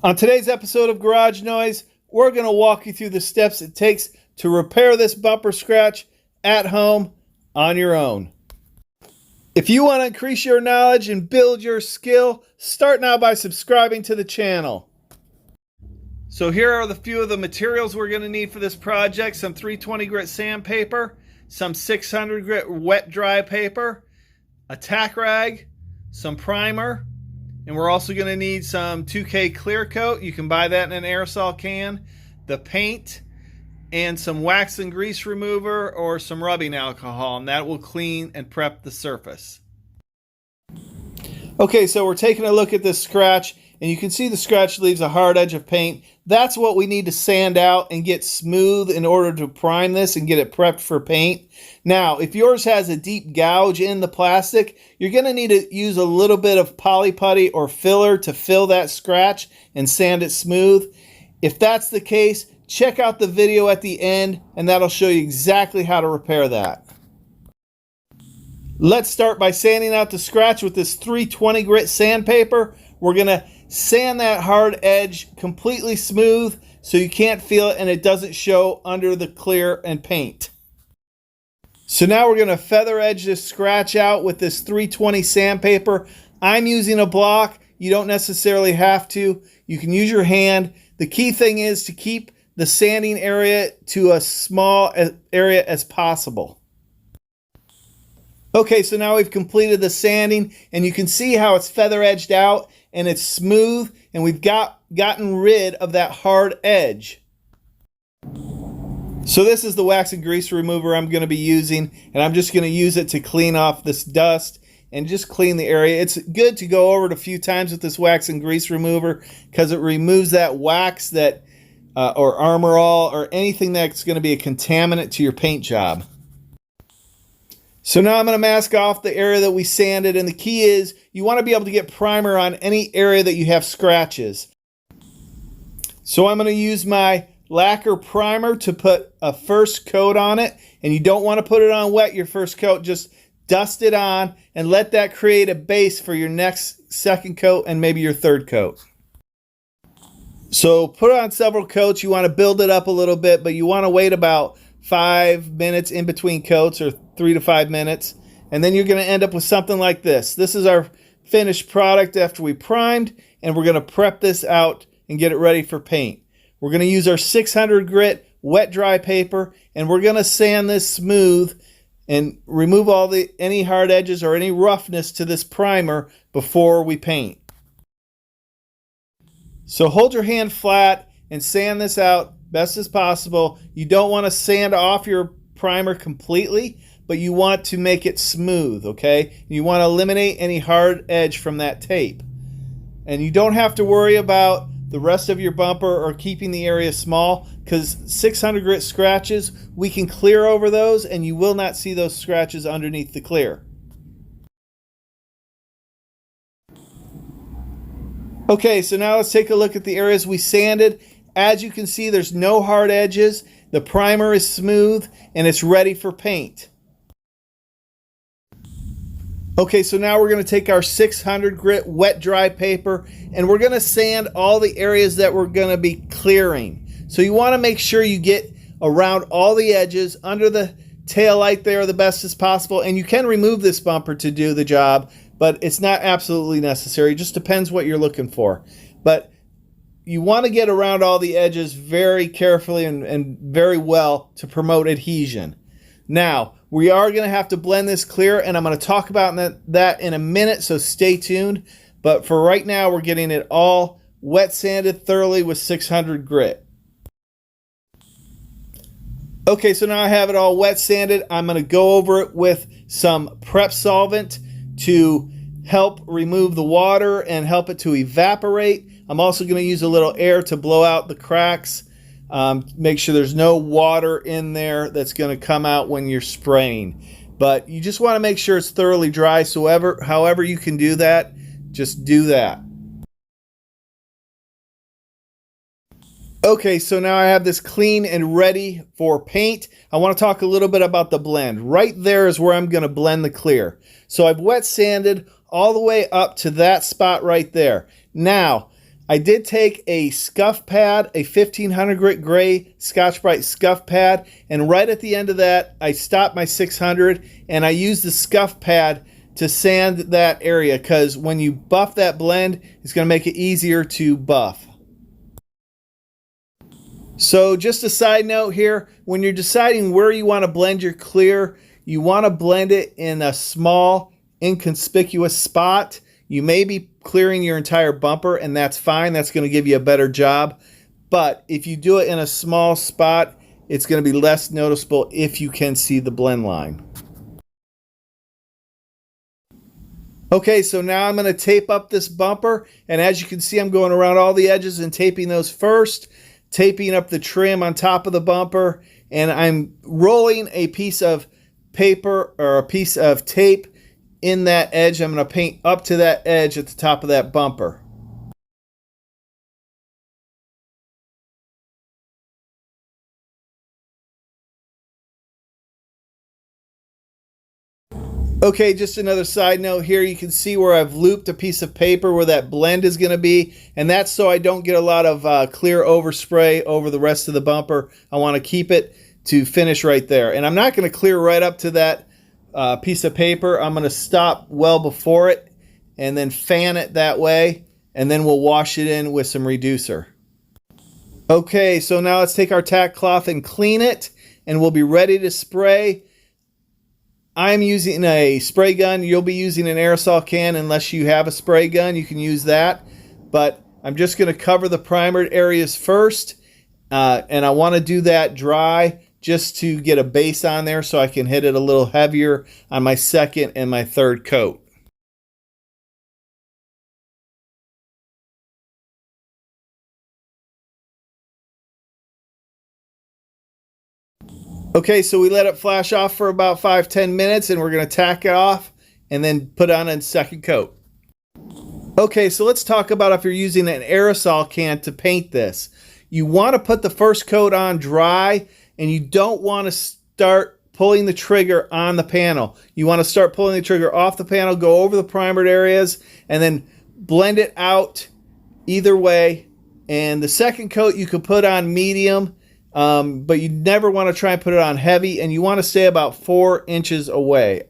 On today's episode of Garage Noise, we're going to walk you through the steps it takes to repair this bumper scratch at home on your own. If you want to increase your knowledge and build your skill, start now by subscribing to the channel. So here are the few of the materials we're going to need for this project. Some 320 grit sandpaper, some 600 grit wet dry paper, a tack rag, some primer, and we're also going to need some 2K Clearcoat. You can buy that in an aerosol can, the paint, and some wax and grease remover or some rubbing alcohol, and that will clean and prep the surface. Okay, so we're taking a look at this scratch, and you can see the scratch leaves a hard edge of paint. That's what we need to sand out and get smooth in order to prime this and get it prepped for paint. Now, if yours has a deep gouge in the plastic, you're going to need to use a little bit of poly putty or filler to fill that scratch and sand it smooth. If that's the case, check out the video at the end, and that'll show you exactly how to repair that. Let's start by sanding out the scratch with this 320 grit sandpaper. We're going to sand that hard edge completely smooth so you can't feel it and it doesn't show under the clear and paint. So now we're going to feather edge this scratch out with this 320 sandpaper. I'm using a block. You don't necessarily have to. You can use your hand. The key thing is to keep the sanding area to as small area as possible. Okay, so now we've completed the sanding, and you can see how it's feather edged out and it's smooth, and we've gotten rid of that hard edge. So this is the wax and grease remover I'm going to be using, and I'm just going to use it to clean off this dust and just clean the area. It's good to go over it a few times with this wax and grease remover because it removes that wax that or Armorall or anything that's going to be a contaminant to your paint job. So now I'm going to mask off the area that we sanded, and the key is you want to be able to get primer on any area that you have scratches. So I'm going to use my lacquer primer to put a first coat on it, and you don't want to put it on wet your first coat, just dust it on and let that create a base for your next second coat and maybe your third coat. So put on several coats. You want to build it up a little bit, but you want to wait about 5 minutes in between coats, or 3 to 5 minutes, and then you're going to end up with something like this. This is our finished product after we primed, and we're going to prep this out and get it ready for paint. We're going to use our 600 grit wet dry paper, and we're going to sand this smooth and remove any hard edges or any roughness to this primer before we paint. So hold your hand flat and sand this out best as possible. You don't want to sand off your primer completely, but you want to make it smooth, okay? You want to eliminate any hard edge from that tape. And you don't have to worry about the rest of your bumper or keeping the area small, because 600 grit scratches, we can clear over those and you will not see those scratches underneath the clear. Okay, so now let's take a look at the areas we sanded. As you can see, there's no hard edges. The primer is smooth and it's ready for paint. Okay, so now we're going to take our 600 grit wet dry paper and we're going to sand all the areas that we're going to be clearing. So you want to make sure you get around all the edges under the tail light there the best as possible. And you can remove this bumper to do the job, but it's not absolutely necessary. It just depends what you're looking for. But you want to get around all the edges very carefully and very well to promote adhesion. Now, we are going to have to blend this clear, and I'm going to talk about that in a minute, so stay tuned. But for right now, we're getting it all wet sanded thoroughly with 600 grit. Okay, so now I have it all wet sanded. I'm going to go over it with some prep solvent to help remove the water and help it to evaporate. I'm also going to use a little air to blow out the cracks. Make sure there's no water in there that's going to come out when you're spraying. But you just want to make sure it's thoroughly dry. So however you can do that, just do that. Okay, so now I have this clean and ready for paint. I want to talk a little bit about the blend. Right there is where I'm going to blend the clear. So I've wet sanded all the way up to that spot right there. Now, I did take a scuff pad, a 1500 grit gray Scotch-Brite scuff pad, and right at the end of that, I stopped my 600 and I used the scuff pad to sand that area, because when you buff that blend, it's going to make it easier to buff. So just a side note here, when you're deciding where you want to blend your clear, you want to blend it in a small, inconspicuous spot. You may be clearing your entire bumper, and that's fine. That's going to give you a better job. But if you do it in a small spot, it's going to be less noticeable if you can see the blend line. Okay, so now I'm going to tape up this bumper, and as you can see, I'm going around all the edges and taping those first, taping up the trim on top of the bumper, and I'm rolling a piece of paper or a piece of tape in that edge. I'm going to paint up to that edge at the top of that bumper. Okay, just another side note here. You can see where I've looped a piece of paper where that blend is going to be, and that's so I don't get a lot of clear overspray over the rest of the bumper. I want to keep it to finish right there. And I'm not going to clear right up to that piece of paper. I'm going to stop well before it and then fan it that way, and then we'll wash it in with some reducer. Okay, so now let's take our tack cloth and clean it, and we'll be ready to spray. I'm using a spray gun. You'll be using an aerosol can unless you have a spray gun. You can use that. But I'm just going to cover the primered areas first. And I want to do that dry just to get a base on there so I can hit it a little heavier on my second and my third coat. Okay, so we let it flash off for about 5-10 minutes, and we're going to tack it off and then put on a second coat. Okay, so let's talk about if you're using an aerosol can to paint this. You want to put the first coat on dry, and you don't want to start pulling the trigger on the panel. You want to start pulling the trigger off the panel, go over the primered areas, and then blend it out either way. And the second coat you could put on medium, but you never want to try and put it on heavy, and you want to stay about 4 inches away.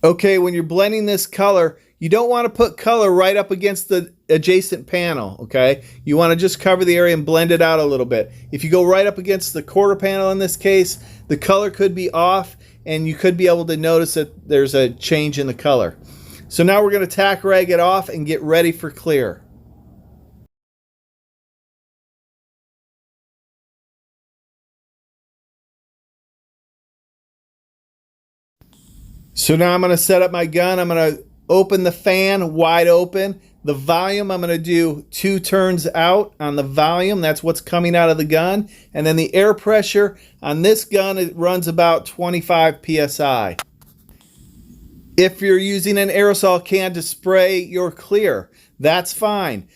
Okay, when you're blending this color, you don't want to put color right up against the adjacent panel, okay? You want to just cover the area and blend it out a little bit. If you go right up against the quarter panel in this case, the color could be off, and you could be able to notice that there's a change in the color. So now we're going to tack rag it off and get ready for clear. So now I'm going to set up my gun. I'm going to open the fan wide open. The volume, I'm going to do 2 turns out on the volume. That's what's coming out of the gun. And then the air pressure on this gun, it runs about 25 psi. If you're using an aerosol can to spray your clear, that's fine.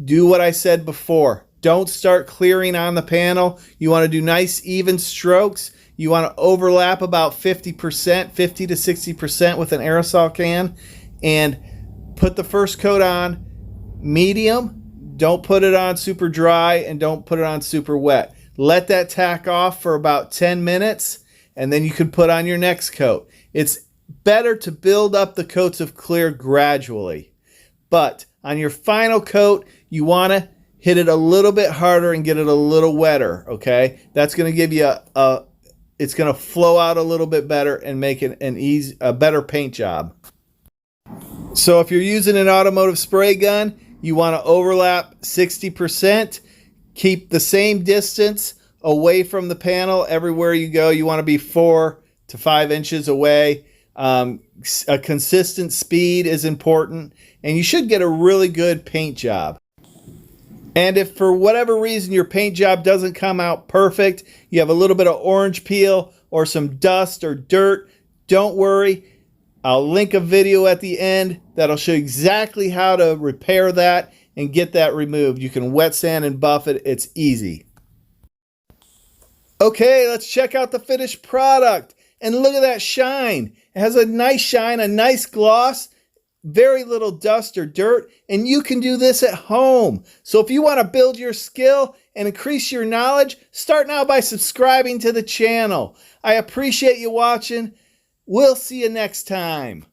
Do what I said before. Don't start clearing on the panel. You want to do nice even strokes. You want to overlap about 50%, 50 to 60% with an aerosol can, and put the first coat on medium. Don't put it on super dry, and don't put it on super wet. Let that tack off for about 10 minutes, and then you can put on your next coat. It's better to build up the coats of clear gradually. But on your final coat, you want to hit it a little bit harder and get it a little wetter, okay? That's going to give you it's going to flow out a little bit better and make it a better paint job. So if you're using an automotive spray gun, you want to overlap 60%. Keep the same distance away from the panel everywhere you go. You want to be 4 to 5 inches away. A consistent speed is important, and you should get a really good paint job. And if for whatever reason your paint job doesn't come out perfect, you have a little bit of orange peel or some dust or dirt, don't worry. I'll link a video at the end that'll show exactly how to repair that and get that removed. You can wet sand and buff it. It's easy. Okay, let's check out the finished product. And look at that shine. It has a nice shine, a nice gloss. very little dust or dirt, and you can do this at home. So if you want to build your skill and increase your knowledge, start now by subscribing to the channel. I appreciate you watching. We'll see you next time.